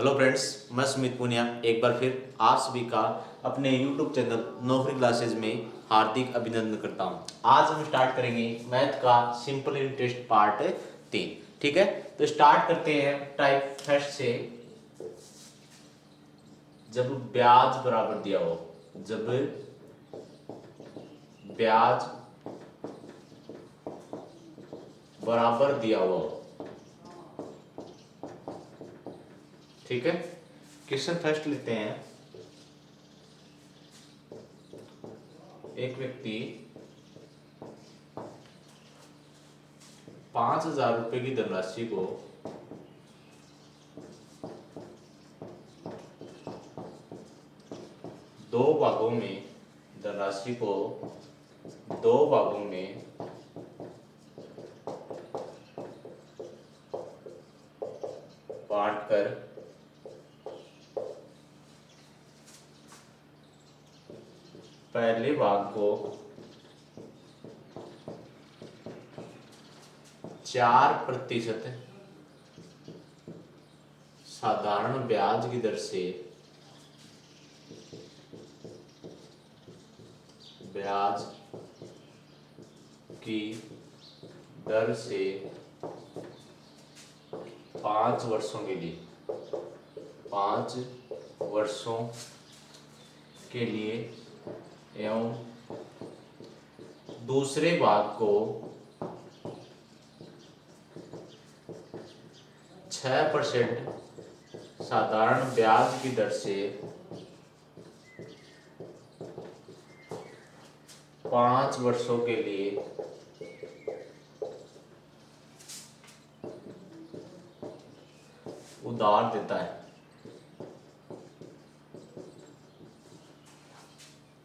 Hello friends, मैं सुमित पुनिया एक बार फिर आप सभी का अपने यूट्यूब चैनल नौकरी क्लासेज में हार्दिक अभिनंदन करता हूं। आज हम स्टार्ट करेंगे मैथ का सिंपल इंटरेस्ट पार्ट 3। ठीक है, तो स्टार्ट करते हैं टाइप फर्स्ट से। जब ब्याज बराबर दिया हो, जब ब्याज बराबर दिया हो, ठीक है। क्वेश्चन फर्स्ट लेते हैं। एक व्यक्ति 5,000 रुपए की धनराशि को दो भागों में बांटकर पहले भाग को 4% साधारण ब्याज की दर से पांच वर्षों के लिए एवं दूसरे भाग को 6% साधारण ब्याज की दर से 5 वर्षों के लिए उधार देता है।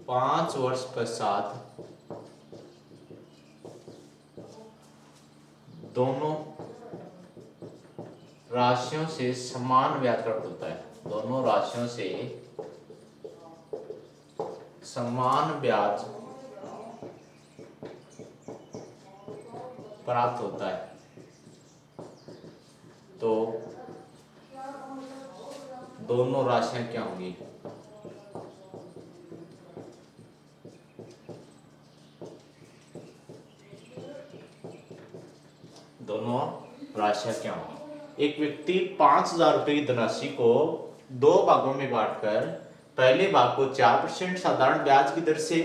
5 वर्ष पश्चात दोनों राशियों से समान ब्याज प्राप्त होता है। दोनों राशियों से समान ब्याज प्राप्त होता है। तो दोनों राशियां क्या होंगी? दोनों राशियां क्या होंगी? एक व्यक्ति 5,000 रुपए की धनराशि को दो भागों में बांटकर पहले भाग को 4% साधारण ब्याज की दर से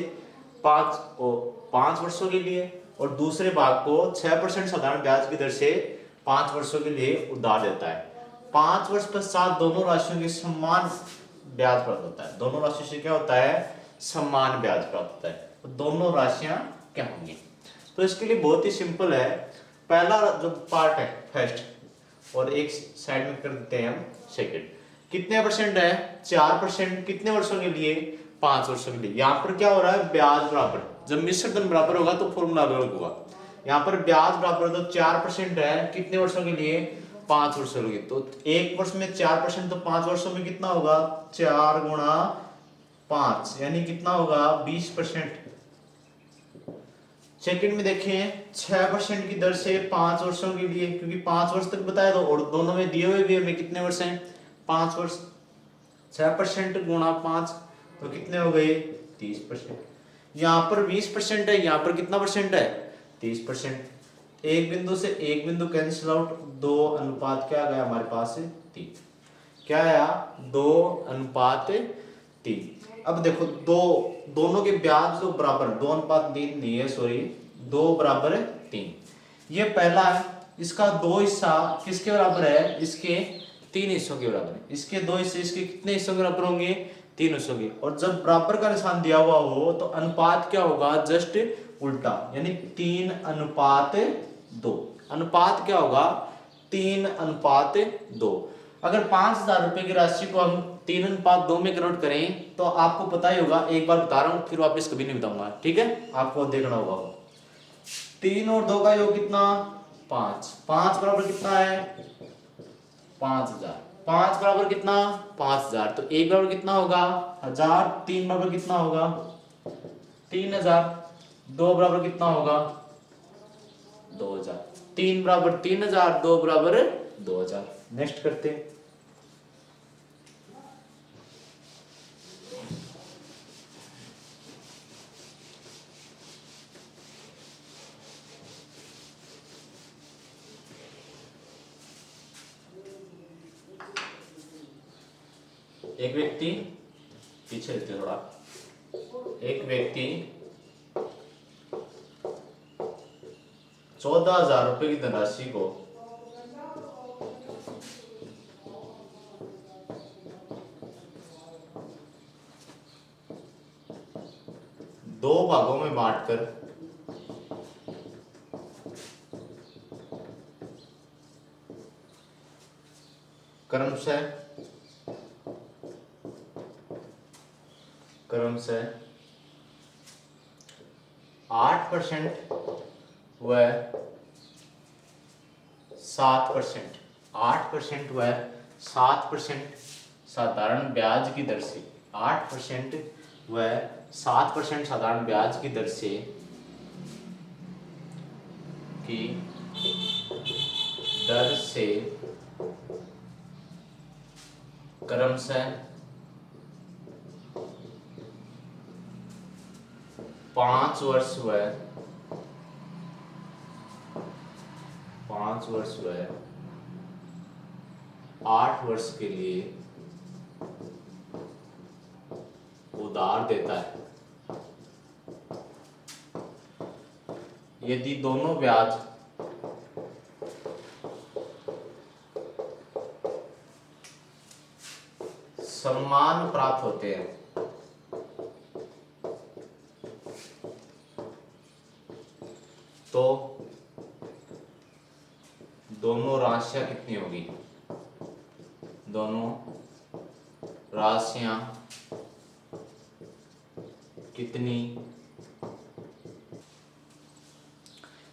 5 वर्षों के लिए और दूसरे भाग को 6% साधारण ब्याज की दर से 5 वर्षों के लिए उधार देता है। 5 वर्ष पश्चात दोनों राशियों के समान ब्याज प्राप्त होता है। दोनों राशियों से क्या होता है? समान ब्याज प्राप्त होता है। तो दोनों राशियां क्या होंगी? तो इसके लिए बहुत ही सिंपल है। पहला जो पार्ट है फर्स्ट, और एक साइड में कर देते हैं हम सेकंड। कितने परसेंट है? 4%। कितने वर्षों के लिए? 5 वर्षों के लिए। यहाँ पर क्या हो रहा है? ब्याज बराबर। जब मिश्र धन बराबर होगा तो फॉर्मूला अलग होगा। यहाँ पर ब्याज बराबर तो 4% है। कितने वर्षों के लिए? 5 वर्षों के लिए। तो एक वर्ष में 4%, तो 5 वर्षों में कितना होगा? 4 गुणा 5 यानी कितना होगा? 20%। सेकंड में देखें 6% की दर से 5 वर्षों के लिए, क्योंकि 5 वर्ष तक बताया तो, और दोनों में दिए हुए भी हमें कितने वर्ष हैं? 5 वर्ष। 6% गुणा 5 तो कितने हो गए? 30%। यहाँ पर 20% है, यहाँ पर कितना परसेंट है? 30%। एक बिंदु से एक बिंदु कैंसिल आउट, 2 अनुपात क्या आ गया हमारे पास? 3। क्या आया? 2:3। अब देखो दोनों के ब्याज तो बराबर, 2:3 नहीं है, सॉरी, 2:3। ये पहला है, इसका 2 हिस्सा किसके बराबर है? इसके 3 हिस्सों के बराबर है। इसके 2 हिस्से इसके कितने हिस्सों के बराबर होंगे? 3 हिस्सों के। और जब बराबर का निशान दिया हुआ हो तो अनुपात क्या होगा? जस्ट उल्टा, यानी 3:2। अनुपात क्या होगा? 3:2। अगर 5,000 रुपए की राशि को हम 3:2 में कन्वर्ट करें तो आपको पता ही होगा, एक बार बता रहा हूं फिर वापस कभी नहीं बताऊंगा, ठीक है? आपको देखना होगा। 3 और 2 का योग कितना? 5। 5 बराबर कितना है? 5,000। 5 बराबर कितना? 5,000। तो 1 बराबर कितना होगा? 1,000। 3 बराबर कितना होगा? 3,000। 2 बराबर कितना होगा? 2,000। 3 बराबर 3,000, 2 बराबर 2,000। नेक्स्ट करते हैं। एक व्यक्ति, पीछे लेते थोड़ा, एक व्यक्ति 14,000 रुपए की धनराशि को दो भागों में बांटकर क्रमशः 8% व 7%, 8% व 7% साधारण ब्याज की दर से, 8% व 7% साधारण ब्याज की दर से क्रमशः 5 वर्ष व 8 वर्ष के लिए उधार देता है। यदि दोनों ब्याज समान प्राप्त होते हैं तो दोनों राशियां कितनी होगी? दोनों राशियां कितनी?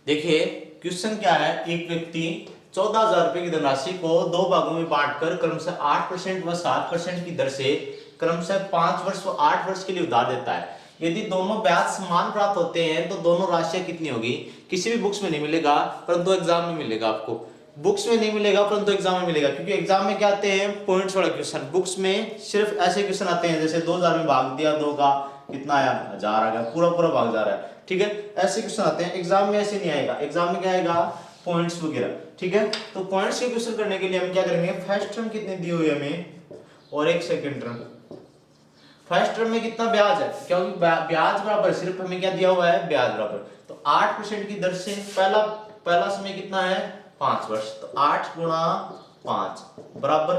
देखिए क्वेश्चन क्या है, एक व्यक्ति 14,000 रुपए की धनराशि को दो भागों में बांटकर क्रमशः 8% व 7% की दर से क्रमशः 5 वर्ष व 8 वर्ष के लिए उधार देता है। यदि दोनों ब्याज समान प्राप्त होते हैं तो दोनों राशियां कितनी होगी? किसी भी बुक्स में नहीं मिलेगा, परंतु एग्जाम में मिलेगा। आपको बुक्स में नहीं मिलेगा परंतु एग्जाम में मिलेगा, क्योंकि एग्जाम में क्या आते हैं? पॉइंट्स वाला क्वेश्चन। बुक्स में सिर्फ ऐसे क्वेश्चन आते हैं जैसे 2000 में भाग दिया, 2 का कितना आया? 1000 आ गया, पूरा पूरा भाग जा रहा है। ठीक है, ऐसे क्वेश्चन आते हैं। एग्जाम में ऐसे नहीं आएगा, एग्जाम में क्या आएगा? पॉइंट्स वगैरह। ठीक है, तो पॉइंट्स के क्वेश्चन करने के लिए हम क्या करेंगे? फर्स्ट टर्म कितनी दी हुई है हमें और एक सेकंड टर्म। फर्स्ट टर्म में कितना ब्याज है? क्योंकि ब्याज बराबर, सिर्फ हमें क्या दिया हुआ है? ब्याज बराबर। तो 8% की दर से पहला समय कितना है? 5 वर्ष। तो 8 गुणा 5 बराबर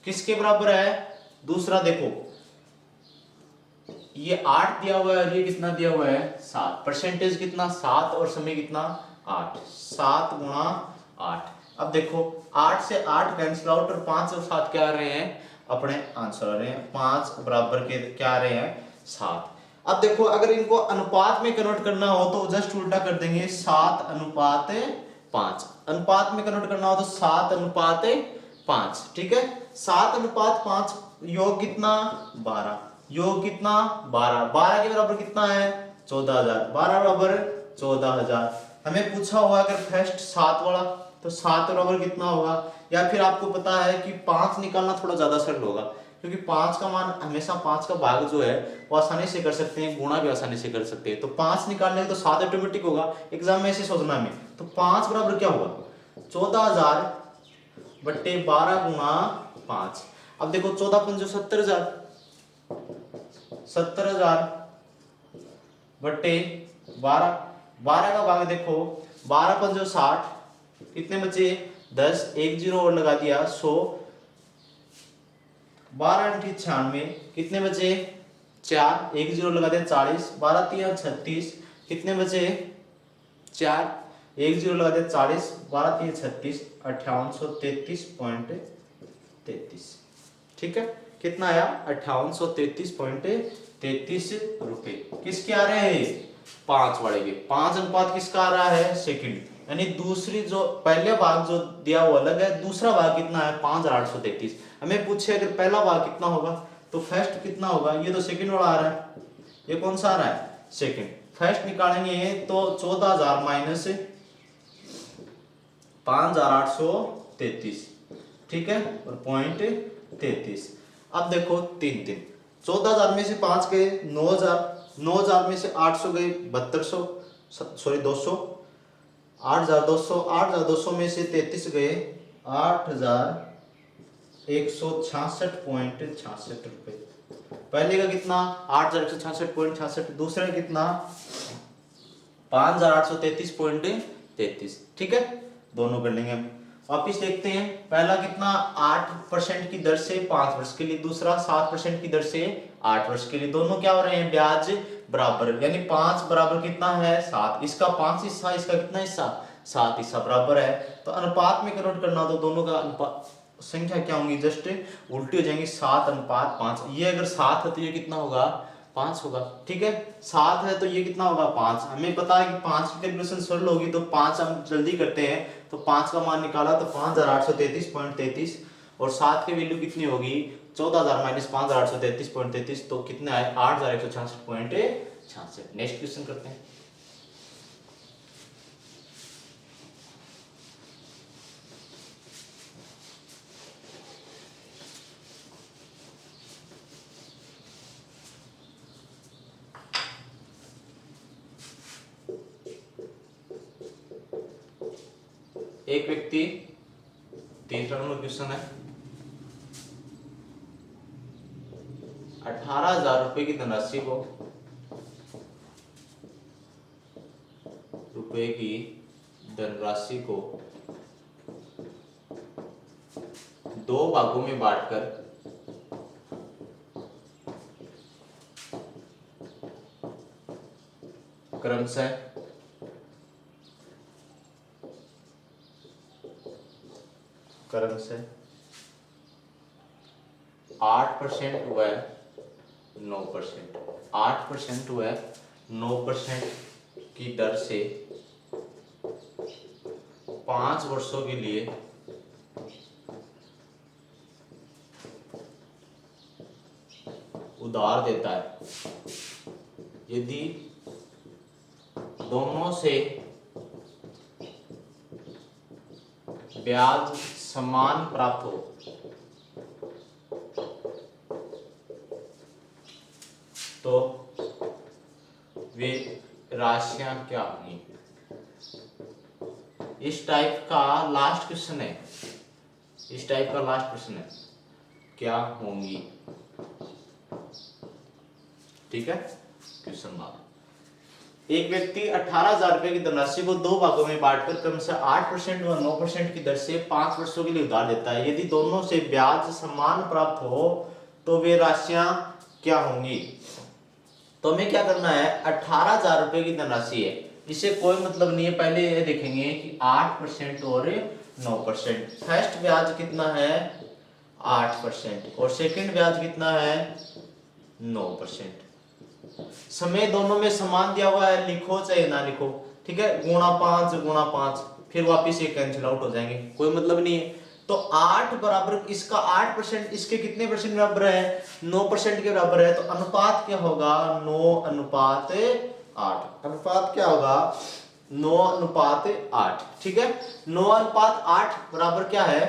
किसके बराबर है? दूसरा देखो, ये 8 दिया हुआ है और ये कितना दिया हुआ है? 7। परसेंटेज कितना? 7 और समय कितना? 8। 7 गुणा 8। अब देखो 8 से 8 कैंसिल आउट और 5 और 7 क्या आ रहे हैं? अपने आंसर आ रहे हैं। 5 बराबर के क्या आ रहे हैं? 7। अब देखो अगर इनको अनुपात में कन्वर्ट करना हो तो जस्ट उल्टा कर देंगे, 7:5। अनुपात में कन्वर्ट करना हो तो 7:5। ठीक है, 7:5 योग कितना? 12। योग कितना? 12। 12 के बराबर कितना है? 14,000। 12 बराबर 14,000। हमें पूछा हुआ अगर फर्स्ट 7 वाला, तो 7 बराबर कितना होगा? या फिर आपको पता है कि 5 निकालना थोड़ा ज्यादा सरल होगा, क्योंकि 5 का मान हमेशा 5 का भाग जो है वो आसानी से कर सकते हैं, गुणा भी आसानी से कर सकते हैं। तो 5 निकालने तो 7 ऑटोमेटिक होगा। एग्जाम में ऐसे सोचना में, तो 5 बराबर क्या होगा? 14,000 बट्टे 12 गुणा 5। अब देखो 14 पंजो 70,000, 70,000 बट्टे 12। 12 का भाग देखो, 12 पंजो 60, कितने बचे? 10, एक जीरो और लगा दिया 100। 12 × 96, कितने बचे? 4, एक जीरो लगा दिया 40। 12 × 36, कितने बचे? 4, एक जीरो लगा दिया 40। 12 × 36, 5833.33। ठीक है, कितना आया? 5833.33 रुपए। किसके आ रहे हैं? 5 वाले के। 5 अनुपात किसका आ रहा है? सेकंड। यानी दूसरी जो पहले भाग जो दिया हुआ अलग है, दूसरा भाग कितना है? 5,833। हमें पूछे अगर पहला भाग कितना होगा तो फर्स्ट कितना होगा? ये तो सेकंड वाला आ रहा है, ये कौन सा आ रहा है? सेकंड। फर्स्ट निकालेंगे तो 14,000 माइनस 5,833। ठीक है, और पॉइंट 33। अब देखो 3। 14,000 में से 5 गए 9,000, 9,000 में से 800 गए 200, 8,200 में से 33 गए 8,000, 166.66 रुपए। पहले का कितना 8,166.66, दूसरा कितना 5,833.33। ठीक है, दोनों कर लेंगे हम। वापिस देखते हैं, पहला कितना 8% की दर से 5 वर्ष के लिए, दूसरा 7% की दर से 8 वर्ष के लिए। दोनों क्या हो रहे हैं, ब्याज बराबर, यानी 5 बराबर कितना है 7, इसका 5 हिस्सा, इसका कितना हिस्सा 7 हिस्सा बराबर है। तो अनुपात में कन्वर्ट करना, तो दोनों का अनुपात संख्या क्या होंगी, जस्ट उल्टी हो जाएंगी, 7:5। ये अगर 7 है तो ये कितना होगा 5 होगा। ठीक है, 7 है तो ये कितना होगा 5। हमें पता है कि 5 की कैलकुलेशन सरल होगी, तो 5 हम जल्दी करते हैं। तो 5 का मान निकाला तो 5,833.33, और 7 की वैल्यू कितनी होगी 14,000 माइनस 5,833.33, तो कितने आए 8,166.66। नेक्स्ट क्वेश्चन करते हैं। एक व्यक्ति, तीसरा नंबर क्वेश्चन है, 18,000 रुपए की धनराशि को दो भागों में बांटकर क्रमशः क्रमशः 8% व 9%, 8% व 9% की दर से 5 वर्षों के लिए उधार देता है। यदि दोनों से ब्याज समान प्राप्त हो तो वे राशियां क्या होंगी। इस टाइप का लास्ट क्वेश्चन है, इस टाइप का लास्ट क्वेश्चन है, क्या होंगी। ठीक है, क्वेश्चन मार्क। एक व्यक्ति 18,000 रुपए की धनराशि को दो भागों में बांटकर क्रमशः 8% व 9% की दर से 5 वर्षों के लिए उधार देता है। यदि दोनों से ब्याज समान प्राप्त हो तो वे राशियां क्या होंगी। तो हमें क्या करना है, 18,000 रुपए की धनराशि है, इसे कोई मतलब नहीं है। पहले ये देखेंगे कि 8% और 9%। फर्स्ट ब्याज कितना है 8% और सेकंड ब्याज कितना है 9%। समय दोनों में समान दिया हुआ है, लिखो चाहे ना लिखो। ठीक है, गुणा 5, फिर वापिस ये कैंसिल आउट हो जाएंगे, कोई मतलब नहीं है। तो 8 बराबर इसका 8%, इसके कितने परसेंट बराबर है 9% के बराबर है। तो अनुपात क्या होगा 9:8। अनुपात क्या होगा 9:8। ठीक है, 9:8 बराबर क्या है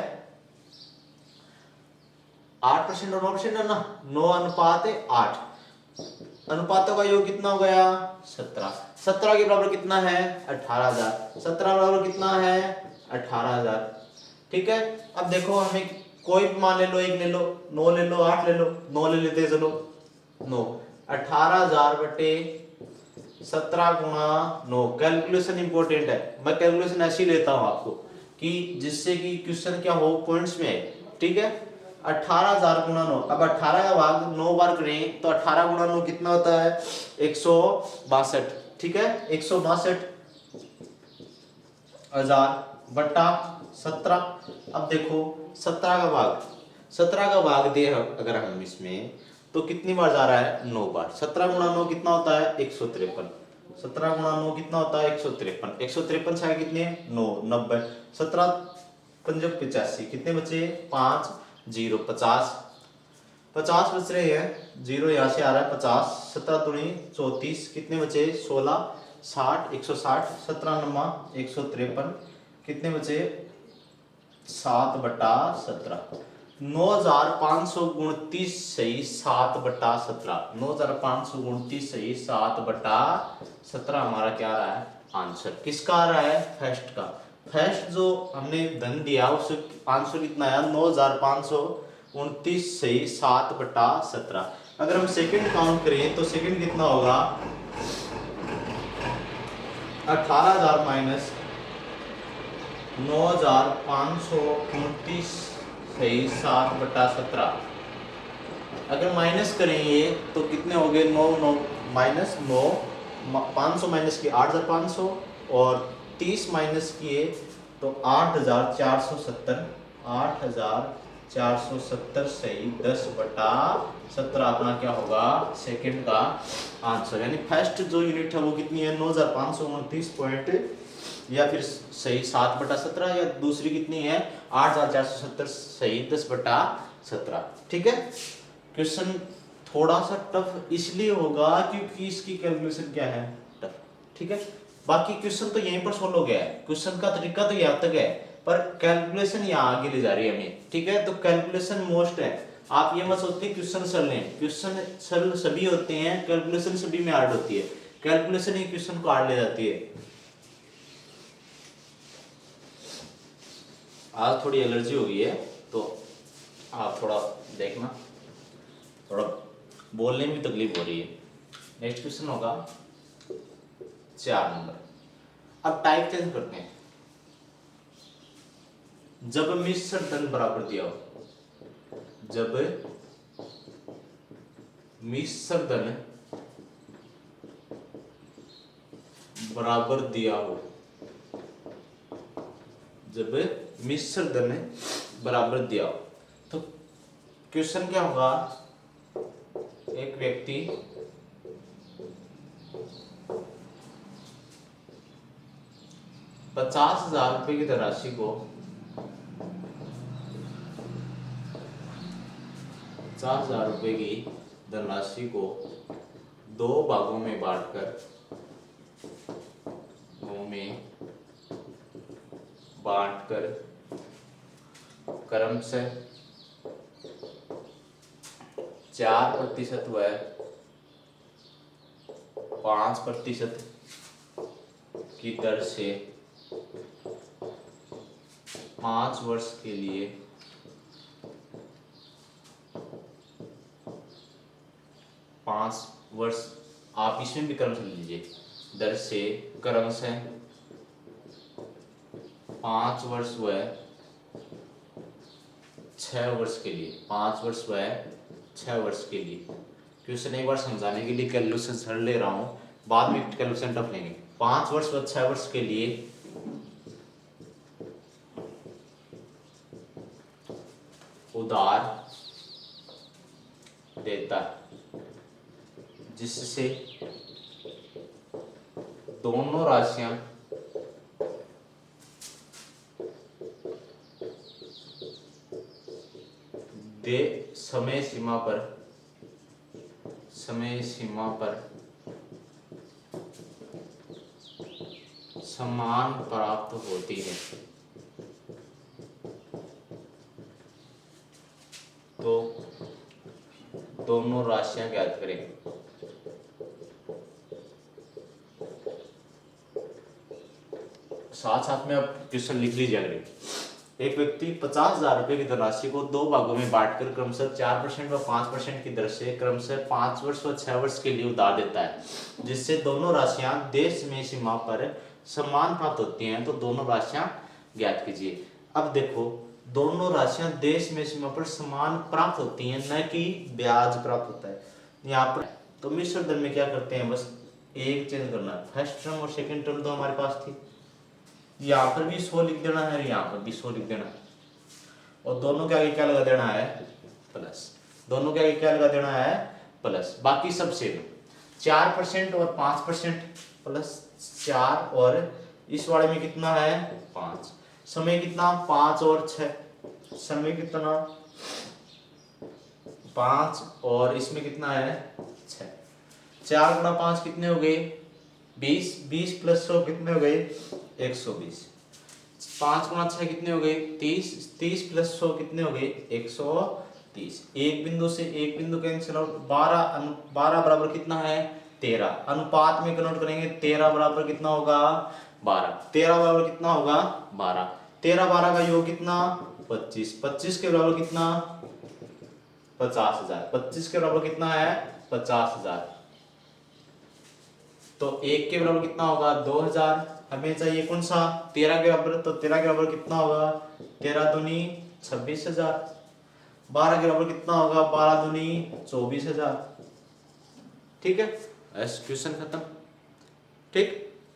8% और 9% है ना, 9:8। अनुपातों का योग कितना हो गया 17। 17 के बराबर कितना है 18,000। 17 बराबर कितना है 18,000। ठीक है, अब देखो हमें कोई भी मान ले लो, एक ले लो, 9 ले लो, 8 ले लो, 9 ले लेते चलो। 9 18,000 बटे 17 गुणा 9। कैलकुलेशन इंपॉर्टेंट है, मैं कैलकुलेशन ऐसी लेता हूं आपको कि जिससे कि क्वेश्चन क्या हो पॉइंट्स में है। ठीक है, 18,000 गुणा 9। अब 18 का भाग 9 बार करें तो 18 गुणा 9 कितना होता है 162। ठीक है, 162,000 बटा 17। अब देखो 17 का भाग दे अगर हम इसमें तो कितनी बार जा रहा है 9 बार। 17 गुणा 9 कितना होता है 153। 17 गुणा 9 कितना होता है 153। 153 से कितने 9 90। 17 पंजक 85, कितने बचे 5 0 50 बच रहे हैं, 0 यहाँ से आ रहा है 50। 17 दूनी 34, कितने बचे 16 60 160। 17 नमा 153, कितने बचे 7/17। 9,529 सही 7/17। 9,529 सही 7/17 हमारा क्या आ रहा है आंसर। किसका आ रहा है फर्स्ट का। फर्स्ट जो हमने धन दिया उससे आंसर कितना आया 9,500 29 सही 7/17। अगर हम सेकंड काउंट करें तो सेकंड कितना होगा 18,000 माइनस 9,529 सही 7/17। अगर माइनस करेंगे तो कितने हो गए 9 माइनस 9 500 माइनस किए 8,500 और 30 माइनस किए तो 8,470 8,470 सही 10/17 अपना क्या होगा सेकंड का आंसर। यानी फर्स्ट जो यूनिट है वो कितनी है 9,529 पॉइंट या फिर सही 7/17 या दूसरी कितनी है 8,470 सही 10/17। ठीक है। क्वेश्चन थोड़ा सा टफ इसलिए होगा क्योंकि इसकी कैलकुलेशन क्या है टफ। ठीक है। बाकी क्वेश्चन तो यहीं पर सोल्व हो गया है, क्वेश्चन का तरीका तो यहाँ तक है पर कैलकुलेशन यहाँ आगे ले जा रही है हमें। ठीक है। तो कैलकुलेशन मोस्ट है। आप ये मत सोचते क्वेश्चन सरल है, क्वेश्चन सरल सभी होते हैं, कैलकुलेशन सभी में हार्ड होती है, कैलकुलेशन ही क्वेश्चन को हार्ड ले जाती है। आज थोड़ी एलर्जी हो गई है तो आप थोड़ा देखना, थोड़ा बोलने में तकलीफ हो रही है। नेक्स्ट क्वेश्चन होगा 4 नंबर। अब टाइप चेंज करते हैं। जब मिश्र धन बराबर दिया हो, जब मिश्र धन बराबर दिया हो, जब मिश्र धन बराबर दिया हो तो क्वेश्चन क्या होगा एक व्यक्ति 50,000 रुपए की धनराशि को 50,000 रुपए की धनराशि को 2 भागों में बांटकर क्रमशः 4% व 5% की दर से 5 वर्ष के लिए 5 वर्ष आप इसमें भी क्रमशः लीजिए, दर से क्रमशः 5 वर्ष व 6 वर्ष के लिए 5 वर्ष व 6 वर्ष के लिए। क्वेश्चन एक बार समझाने के लिए कैलकुलेशन सरल ले रहा हूं, बाद में कैलकुलेशन टफ लेंगे। 5 वर्ष व 6 वर्ष के लिए उधार देता है, जिससे दोनों राशियां दे समय सीमा पर समान प्राप्त होती है। तो दोनों राशियां ज्ञात करें। साथ साथ में आप क्वेश्चन लिख लीजिए। अगर एक व्यक्ति 50,000 रुपए की धनराशि को 2 भागों में बांटकर क्रमशः 4% व 5% की दर से क्रमशः 5 वर्ष व 6 वर्ष के लिए उधार देता है, जिससे दोनों राशियां देश में सीमा पर समान प्राप्त होती हैं। तो दोनों राशियां ज्ञात कीजिए। अब देखो दोनों राशियां देश में सीमा पर समान प्राप्त होती हैं, न कि ब्याज प्राप्त होता है यहाँ पर। तो मिश्र धन में क्या करते हैं, बस एक चेंज करना है, फर्स्ट टर्म और सेकंड टर्म तो हमारे पास थी, यहाँ पर भी 100 लिख देना है, यहाँ पर भी 100 लिख देना है, और दोनों के आगे क्या लगा देना है प्लस, दोनों के आगे क्या लगा देना है प्लस, बाकी सब सेम। 4% और 5% प्लस 4 और इस वाले में कितना है 5, समय कितना 5 और 6, समय कितना 5 और इसमें कितना है 6, 4 गुणा 5 कितने हो गए 20, 20 प्लस 100 कितने हो गए 120, 5 गुणा 6 कितने हो गए 30, 30 प्लस 100 कितने हो गए 130। एक बिंदु से एक बिंदु कैंसिल आउट, 12 बराबर कितना है 13, अनुपात में कन्वर्ट करेंगे 13 बराबर कितना होगा 12, 13 बराबर कितना होगा 12, 13 12 का योग कितना 25, 25 के बराबर कितना 50,000। 25 के बराबर कितना है 50,000। तो 1 के बराबर कितना होगा 2,000। हमें चाहिए कौन सा 13 के बराबर, तो 13 के बराबर कितना होगा 13 दूनी 26,000। 12 के बराबर कितना होगा 12 दूनी 24,000। ठीक है, ऐसे क्वेश्चन खत्म। ठीक,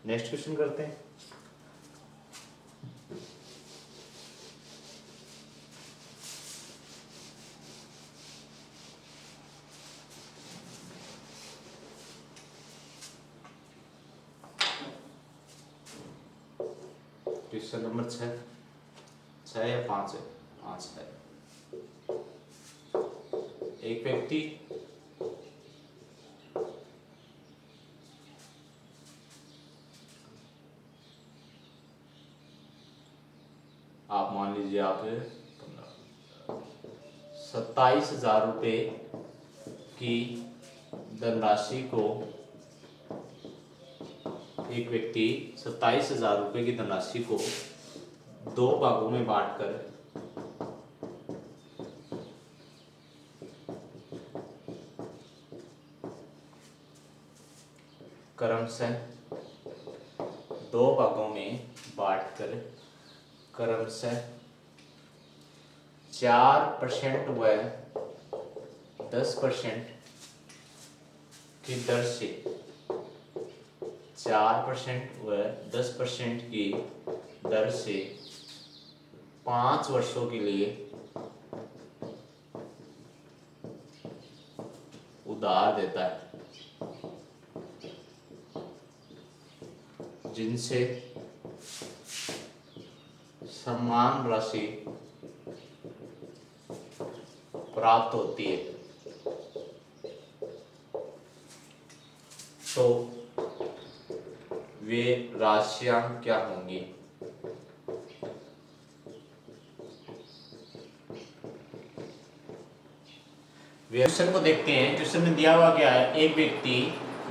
नेक्स्ट क्वेश्चन करते हैं। क्वेश्चन नंबर 6 या 5 है, 5 है। एक व्यक्ति आप मान लीजिए आप 27,000 रुपये की धनराशि को, एक व्यक्ति 27,000 रुपये की धनराशि को 2 भागों में बांटकर क्रमशः 2 भागों में बांटकर क्रमशः 4% व 10% की दर से 4% व 10% की दर से 5 वर्षों के लिए उधार देता है, जिनसे समान राशि प्राप्त होती है। तो वे राशियां क्या होंगी? क्वेश्चन को देखते हैं। क्वेश्चन में दिया हुआ क्या है, एक व्यक्ति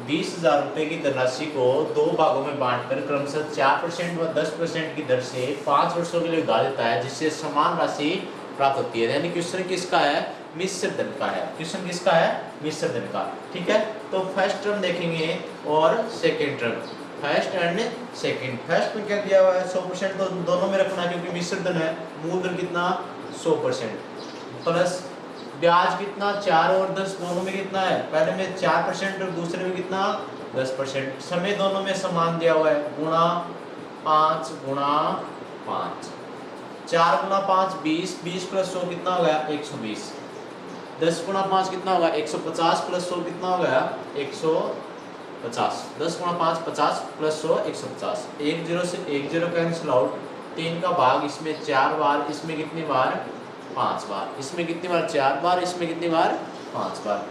20,000 रुपए की धनराशि को 2 भागों में बांटकर क्रमशः 4% व 10% की दर से 5 वर्षों के लिए उधार देता है, जिससे समान राशि प्राप्त होती है। यानी क्वेश्चन किसका है, मिश्र धन का है। क्वेश्चन किसका है, मिश्र धन का। ठीक है, तो फर्स्ट टर्म देखेंगे और second term, first and second. First में क्या दिया हुआ है 100%, तो दोनों में रखना क्योंकि मिश्र धन है। मूलधन कितना 100% प्लस ब्याज कितना 4 और 10 दोनों में कितना है, पहले में 4% और दूसरे में कितना 10%। समय दोनों में समान दिया हुआ है, गुणा 5 गुणा 5, 4 गुणा 5 20, 20 प्लस 100 कितना हो गया 120। 10 गुणा 5 कितना होगा 150 प्लस 100 कितना हो गया 150। 10 गुणा 5 50 प्लस 100 150। 1 0 से 1 0 कैंसिल आउट। 3 का भाग इसमें 4 बार, इसमें कितनी बार 5 बार, इसमें कितनी बार 4 बार, इसमें कितनी बार 5 बार।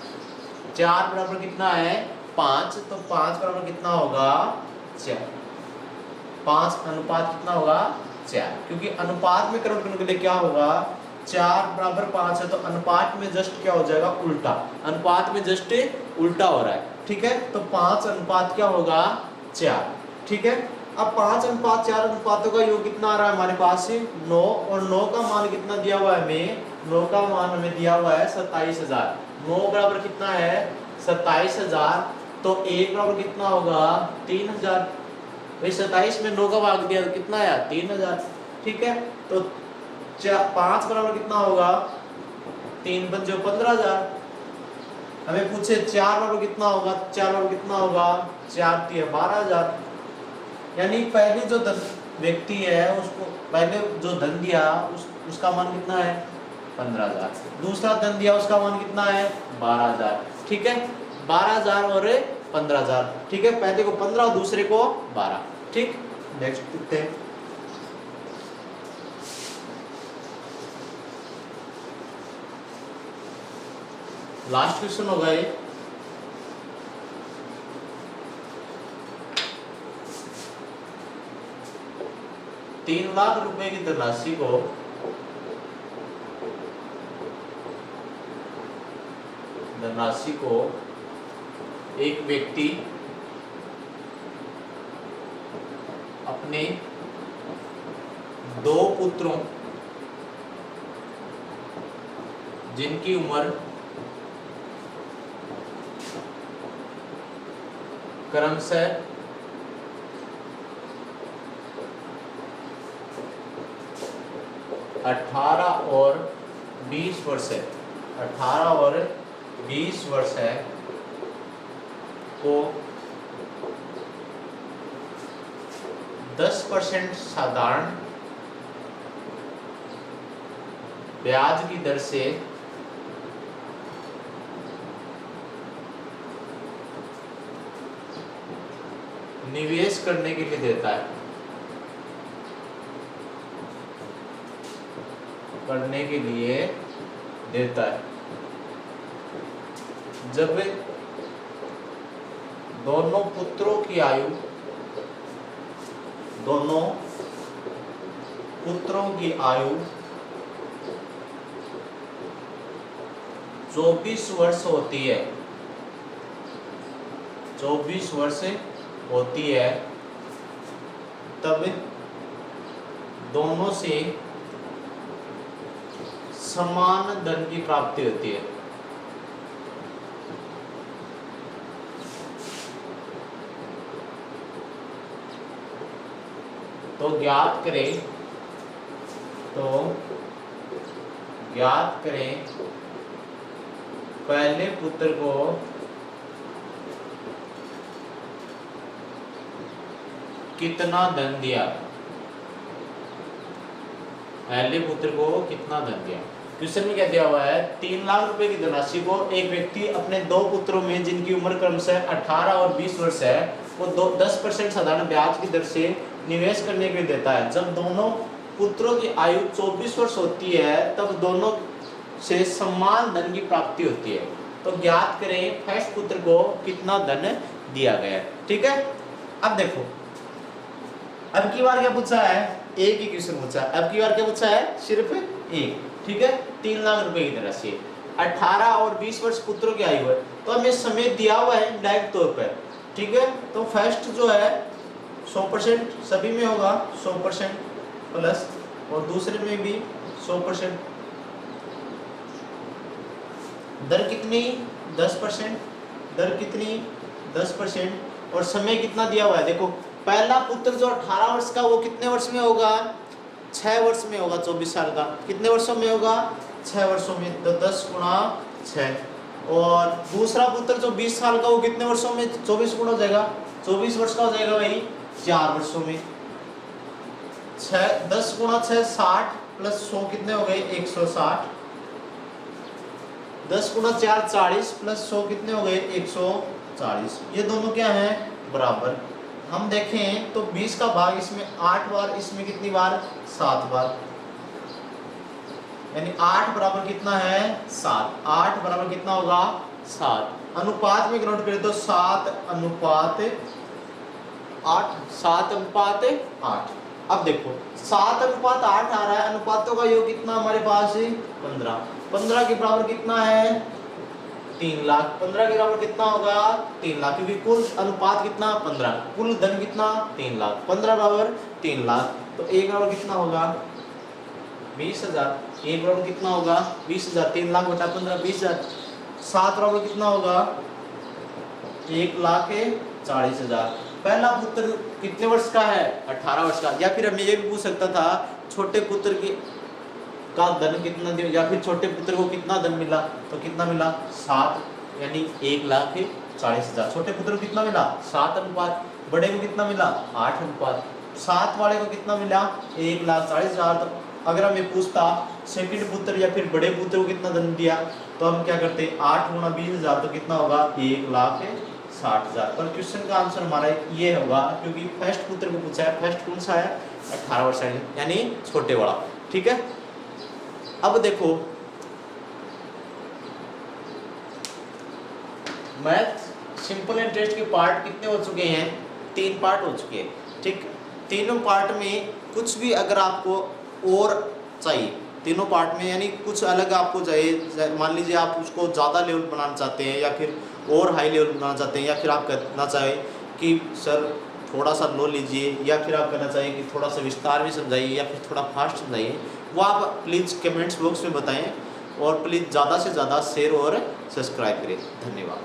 4 बराबर कितना है 5, तो 5 बराबर कितना होगा 4। 5 अनुपात कितना होगा 4, क्योंकि अनुपात में क्रम करने के लिए क्या होगा 4 बराबर 5 है, तो अनुपात में जस्ट क्या हो जाएगा उल्टा, अनुपात में जस्ट उल्टा हो रहा है। ठीक है, तो 5 अनुपात क्या होगा 4। ठीक है, अब 5 अनुपात 4 अनुपातों का योग कितना आ रहा है हमारे पास 9, और 9 का मान कितना दिया हुआ है हमें, 9 का मान हमें दिया हुआ है 27,000। 9 बराबर कितना है 27,000, तो 1 बराबर कितना होगा 3,000। भाई 27 में 9 का भाग दिया तो कितना आया 3,000। ठीक है, तो 5 बराबर कितना होगा 3 पंचो 15,000। हमें पूछे 4 बराबर कितना होगा, 4 बराबर कितना होगा 4 3 12,000। यानी पहले जो धन व्यक्ति है उसको पहले जो धन दिया उसका मान कितना है 15,000, दूसरा धन दिया उसका मान कितना है 12,000। ठीक है, 12,000 और 15,000। ठीक है, पहले को 15 और दूसरे को 12। ठीक, नेक्स्ट देखते हैं। लास्ट क्वेश्चन होगा ये। ₹3 लाख रुपए की धनराशि को एक व्यक्ति अपने 2 पुत्रों जिनकी उम्र क्रमशः 18 और 20 वर्ष है, 18 और 20 वर्ष है को 10% साधारण ब्याज की दर से निवेश करने के लिए देता है, करने के लिए देता है। जब दोनों पुत्रों की आयु, दोनों पुत्रों की आयु 24 वर्ष होती है, 24 वर्ष होती है, तब दोनों से समान धन की प्राप्ति होती है। तो ज्ञात करें पहले पुत्र को कितना धन दिया, पहले पुत्र को कितना धन दिया। क्वेश्चन में क्या दिया हुआ है, 3 लाख रुपए की धनराशि को एक व्यक्ति अपने 2 पुत्रों में जिनकी उम्र क्रमशः 18 और 20 वर्ष है वो 10% साधारण ब्याज की दर से निवेश करने के लिए देता है। जब दोनों पुत्रों की आयु 24 वर्ष होती है तब दोनों से समान धन की प्राप्ति होती है। तो ज्ञात करें फर्स्ट पुत्र को कितना धन दिया गया है। ठीक है, अब देखो अब की बार क्या पूछा है, एक ही क्वेश्चन पूछा है। अब की बार क्या पूछा है, सिर्फ एक। ठीक है, 3 लाख रुपए की धनराशि, 18 और 20 वर्ष पुत्रों की आयु है, तो हमें समय दिया हुआ है डायरेक्ट तौर पर। ठीक है, तो फर्स्ट जो है 100% सभी में होगा 100% प्लस, और दूसरे में भी 100%। दर कितनी 10%, दर कितनी 10%, और समय कितना दिया हुआ है। देखो पहला पुत्र जो 18 वर्ष का वो कितने वर्ष में होगा, 6 वर्ष में होगा। 24 साल का कितने वर्षों में होगा, 6 वर्षों में, तो 10 गुणा 6। और दूसरा पुत्र जो 20 साल का वो कितने वर्षों में, 24 गुणा हो जाएगा, 24 वर्ष का हो जाएगा भाई 4 वर्षों में। 10 गुणा 6 60 प्लस 100 कितने हो गए 160। 10 गुणा 4 40 प्लस 100 कितने हो गए 140। ये दोनों क्या हैं, बराबर। हम देखें तो 20 का भाग इसमें 8 बार, इसमें कितनी बार 7 बार, यानी 8 बराबर कितना है 7। 8 बराबर कितना होगा 7। अनुपात में नोट करें तो 7 अनुपात 8, 7 अनुपात 8। अब देखो 7 अनुपात 8 आ रहा है, अनुपातों का योग कितना हमारे पास है 15। 15 के बराबर कितना है 3 लाख। 15 के बराबर कितना होगा 3 लाख, क्योंकि कुल अनुपात कितना 15, कुल धन कितना 3 लाख। 15 बराबर 3 लाख, तो एक बराबर कितना होगा 20,000। एक बराबर कितना होगा 20,000। 3 लाख बटा 15 20,000। 7 बराबर कितना होगा 1,40,000। पहला पुत्र कितने वर्ष का है 18 वर्ष का। या फिर हमें ये भी पूछ सकता था छोटे पुत्र की का धन कितना दिया, या फिर छोटे पुत्र को कितना धन मिला, तो कितना मिला 7, यानी 1,40,000। छोटे पुत्र को कितना मिला 7 अनुपात, बड़े को कितना मिला 8 अनुपात। 7 वाले को कितना मिला 1,40,000। तो अगर हमें पूछता सेकंड पुत्र या फिर बड़े पुत्र को कितना धन दिया, तो हम क्या करते 8 गुणा 20,000, तो कितना होगा 1,60,000। पर क्वेश्चन का आंसर हमारा ये होगा, क्योंकि फर्स्ट पुत्र को पूछा है। फर्स्ट कौन सा है 18 वर्ष, यानी छोटे वाला। ठीक है, अब देखो मैथ सिंपल एंड टेस्ट के पार्ट कितने हो चुके हैं, 3 पार्ट हो चुके हैं। ठीक, तीनों पार्ट में कुछ भी अगर आपको और चाहिए, तीनों पार्ट में यानी कुछ अलग आपको चाहिए, मान लीजिए आप उसको ज़्यादा लेवल बनाना चाहते हैं, या फिर और हाई लेवल बनाना चाहते हैं, या फिर आप कहना चाहें कि सर थोड़ा सा लो लीजिए, या फिर आप कहना चाहिए कि थोड़ा सा विस्तार में समझाइए, या फिर थोड़ा फास्ट समझाइए, वो आप प्लीज़ कमेंट्स बॉक्स में बताएं। और प्लीज़ ज़्यादा से ज़्यादा शेयर और सब्सक्राइब करें। धन्यवाद।